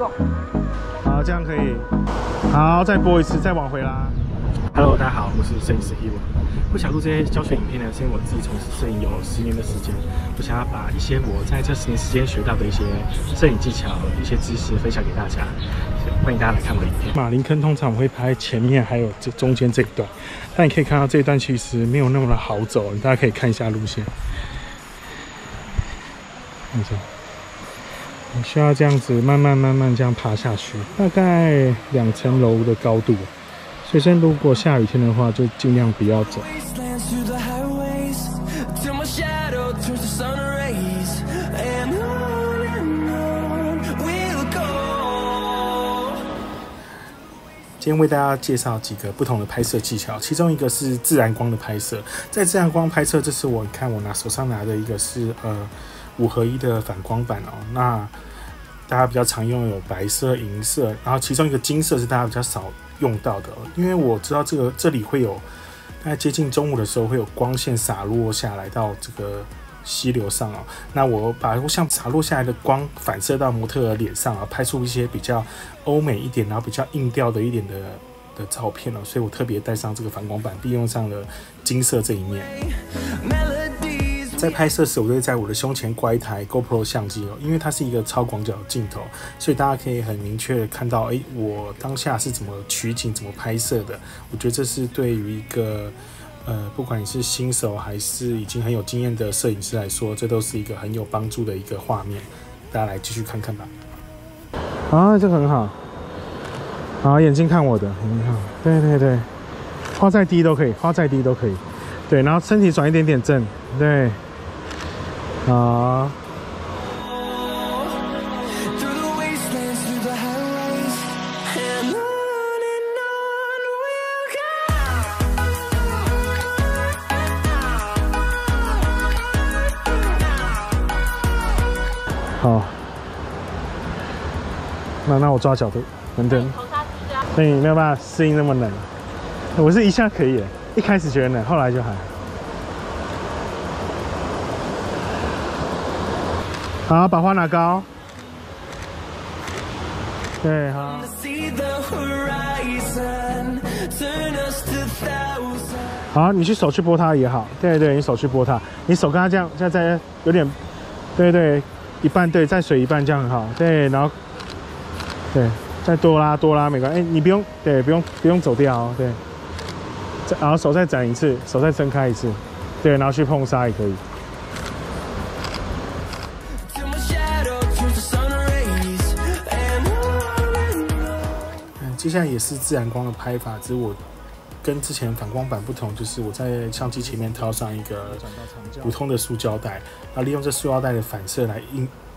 重。好，这样可以。好，再播一次，再往回拉。Hello， 大家好，我是摄影师 Hero。我想录这些教学影片呢，是因为我自己从事摄影有10年的时间，我想要把一些我在这10年时间学到的一些摄影技巧、一些知识分享给大家。欢迎大家来看我的影片。马林坑通常我会拍前面还有这中间这一段，但你可以看到这一段其实没有那么的好走，大家可以看一下路线。看一下。你需要这样子慢慢这样爬下去，大概2层楼的高度。所以如果下雨天的话，就尽量不要走。今天为大家介绍几个不同的拍摄技巧，其中一个是自然光的拍摄。在自然光拍摄，这是我手上拿的一个是5合1的反光板哦。那大家比较常用有白色、银色，然后其中一个金色是大家比较少用到的，因为我知道这里会有大概接近中午的时候会有光线洒落下来到这个溪流上哦。那我把像洒落下来的光反射到模特儿脸上啊，拍出一些比较欧美一点，然后比较硬调的一点的照片哦。所以我特别带上这个反光板，并用上了金色这一面。在拍摄时，我就会在我的胸前挂一台 GoPro 相机哦，因为它是一个超广角镜头，所以大家可以很明确的看到，我当下是怎么取景、怎么拍摄的。我觉得这是对于一个不管你是新手还是已经很有经验的摄影师来说，这都是一个很有帮助的一个画面。大家来继续看看吧。啊，这个很好。好，眼睛看我的，很好。对，画再低都可以，对，然后身体转一点点正，对。好。好。那我抓角度，等。所以你没有办法适应那么冷。我是一下可以了，一开始觉得冷，后来就还好。好，把花拿高。对，好。好，你手去拨它也好。对，你手去拨它，你手跟它这样，再有点，对，一半对，再水一半这样很好。对，然后，对，再多拉没关系。你不用走掉哦。对，然后手再展一次，手再睁开一次。对，然后去碰沙也可以。接下来也是自然光的拍法，只是我跟之前反光板不同，就是我在相机前面套上一个普通的塑胶袋，然后利用这塑胶袋的反射来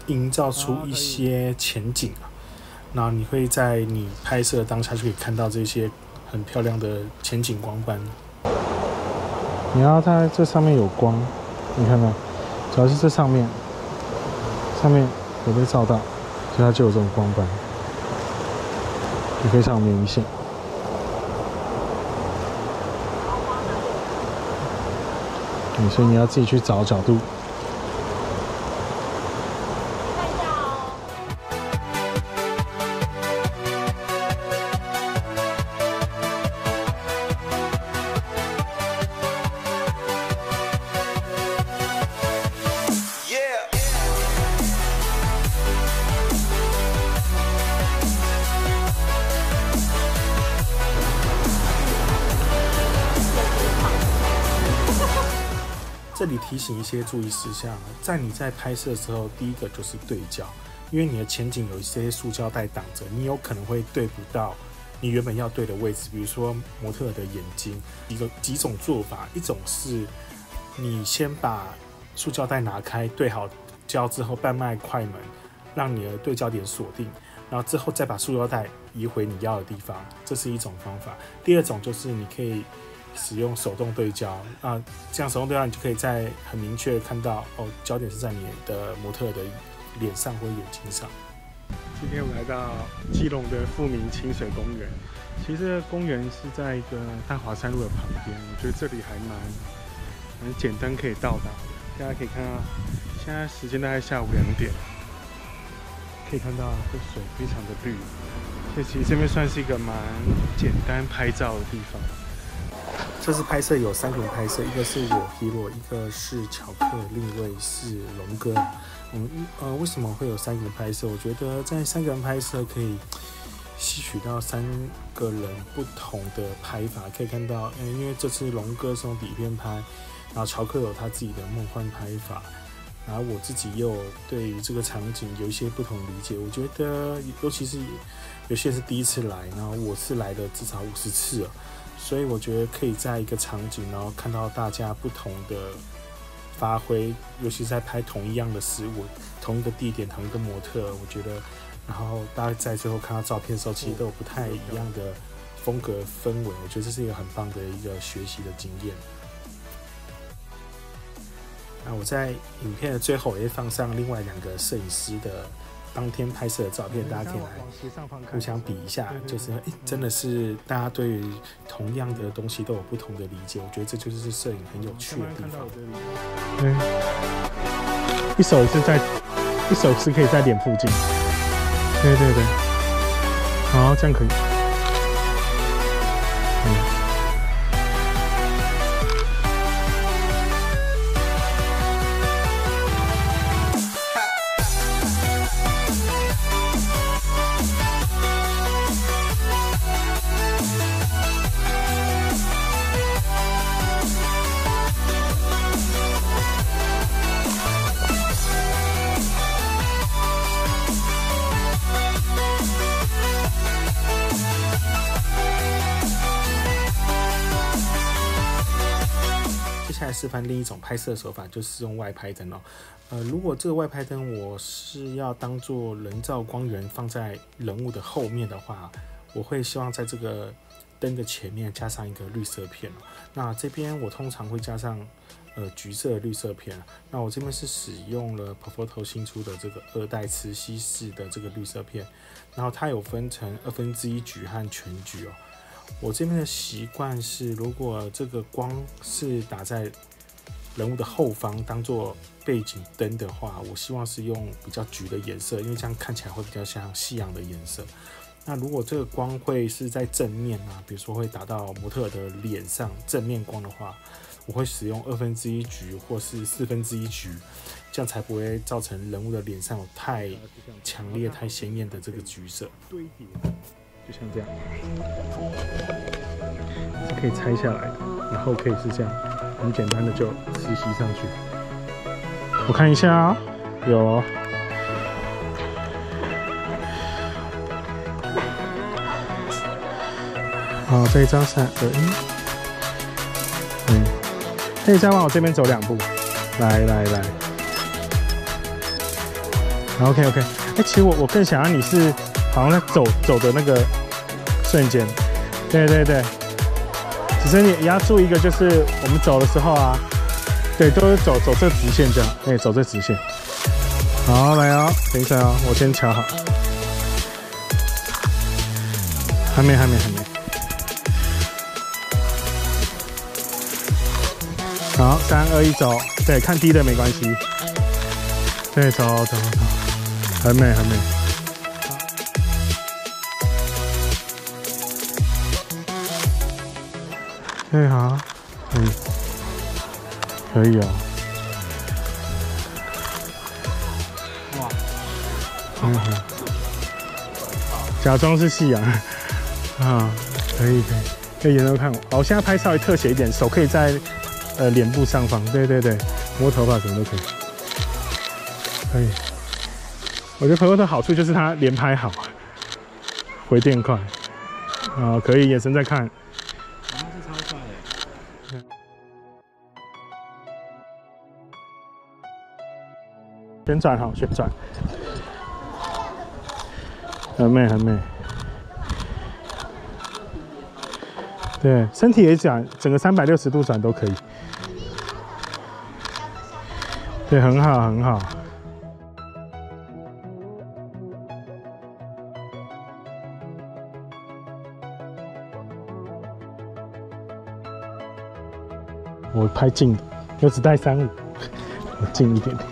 营造出一些前景啊。然后你会在你拍摄的当下就可以看到这些很漂亮的前景光斑。你要它这上面有光，你看到，主要是这上面有被照到，所以它就有这种光斑。非常明显。所以你要自己去找角度。这里提醒一些注意事项，在你在拍摄的时候，第一个就是对焦，因为你的前景有一些塑胶袋挡着，你有可能会对不到你原本要对的位置，比如说模特的眼睛。几种做法，一种是你先把塑胶袋拿开，对好焦之后半迈快门，让你的对焦点锁定，然后之后再把塑胶袋移回你要的地方，这是一种方法。第二种就是你可以使用手动对焦，这样手动对焦你就可以在很明确的看到焦点是在你的模特的脸上或眼睛上。今天我们来到基隆的富民清水公园，其实这个公园是在一个大华山路的旁边，我觉得这里还蛮简单可以到达的。大家可以看到，现在时间大概下午2点，可可以看到这水非常的绿，所以其实这边算是一个蛮简单拍照的地方。这次拍摄有3个人拍摄，一个是我 Hero， 一个是巧克，另一位是龙哥。为什么会有3个人拍摄？我觉得在3个人拍摄可以吸取到3个人不同的拍法，可以看到，因为这次龙哥是用底片拍，然后巧克有他自己的梦幻拍法，然后我自己又对于这个场景有一些不同的理解。我觉得，尤其是有些人是第一次来，然后我是来的至少50次了，所以我觉得可以在一个场景，然后看到大家不同的发挥，尤其是在拍同一样的事物、同一个地点、同一个模特，我觉得。然后大家在最后看到照片的时候，其实都有不太一样的风格氛围，我觉得这是一个很棒的一个学习的经验。那我在影片的最后也会放上另外2个摄影师的当天拍摄的照片，大家可以来互相比一下，就是真的是大家对于同样的东西都有不同的理解，我觉得这就是摄影很有趣的地方。一手是可以在脸附近。对对对，好，这样可以。接下来示范另一种拍摄手法，就是用外拍灯哦。如果这个外拍灯我是要当做人造光源放在人物的后面的话，我会希望在这个灯的前面加上一个绿色片哦。那这边我通常会加上橘色绿色片。那我这边是使用了 Profoto 新出的这个2代磁吸式的这个绿色片，然后它有分成1/2橘和全橘哦。我这边的习惯是，如果这个光是打在人物的后方当做背景灯的话，我希望是用比较橘的颜色，因为这样看起来会比较像夕阳的颜色。那如果这个光会是在正面啊，比如说会打到模特的脸上正面光的话，我会使用1/2橘或是1/4橘，这样才不会造成人物的脸上有太强烈、太鲜艳的这个橘色。堆叠，就像这样，是可以拆下来的，然后可以是这样，很简单的就磁吸上去。我看一下啊，有。好，这一张3、2、1，可以再往我这边走2步，来。OK， 其实我更想要你是好像在走的那个瞬间，对，只是你也要注意一个，就是我们走的时候啊，对，都是走这直线这样，走这直线。好，来哦，等一下哦，我先调好，还没。好，3、2、1，走。对，看低的没关系。对，走，很美。对，好，可以哦。哇，假装是夕阳啊，可以，沿着看我。好，我现在拍稍微特写一点，手可以在脸部上方，对，摸头发什么都可以。我觉得朋友的好处就是它连拍好，回电快，啊，可以眼神在看。是超快的。旋转好，旋转，很美。对，身体也转，整个360度转都可以。对，很好。我拍近的，我只带35，我近一点点。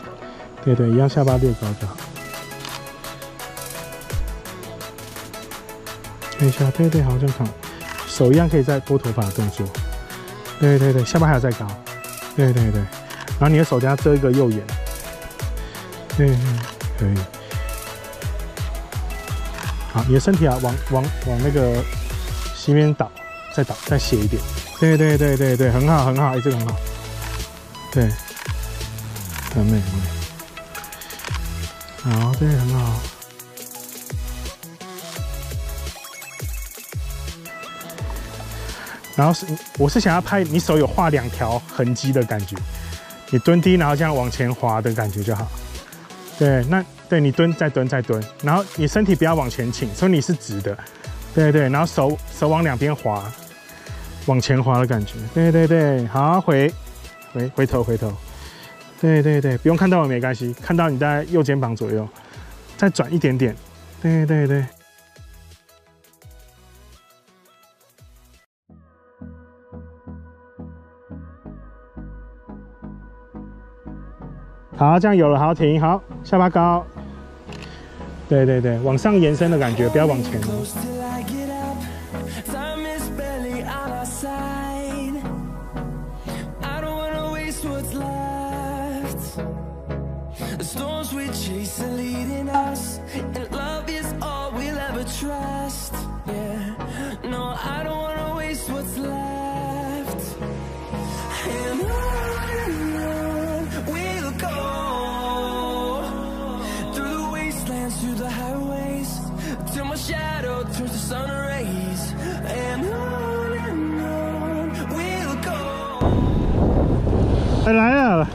对，一样下巴略高就好。等一下，对对，好，这样看，手一样可以再拨头发的动作。对对对，下巴还要再高。对对对，然后你的手等下遮一个右眼。对，可以。好，你的身体啊，往那个西面倒，再倒，再斜一点。对对对对对，很好很好，这个很好。对，很美很美。好，对，很好。然后我是想要拍你手有画2条痕迹的感觉，你蹲低，然后这样往前滑的感觉就好。对，那对你蹲再蹲再蹲，然后你身体不要往前倾，所以你是直的。对对，然后手往两边滑，往前滑的感觉。对对对，好，回头。对对对，不用看到我没关系，看到你大概右肩膀左右，再转一点点。对对对。好，这样有了，好停，好，下巴高。对对对，往上延伸的感觉，不要往前。来了。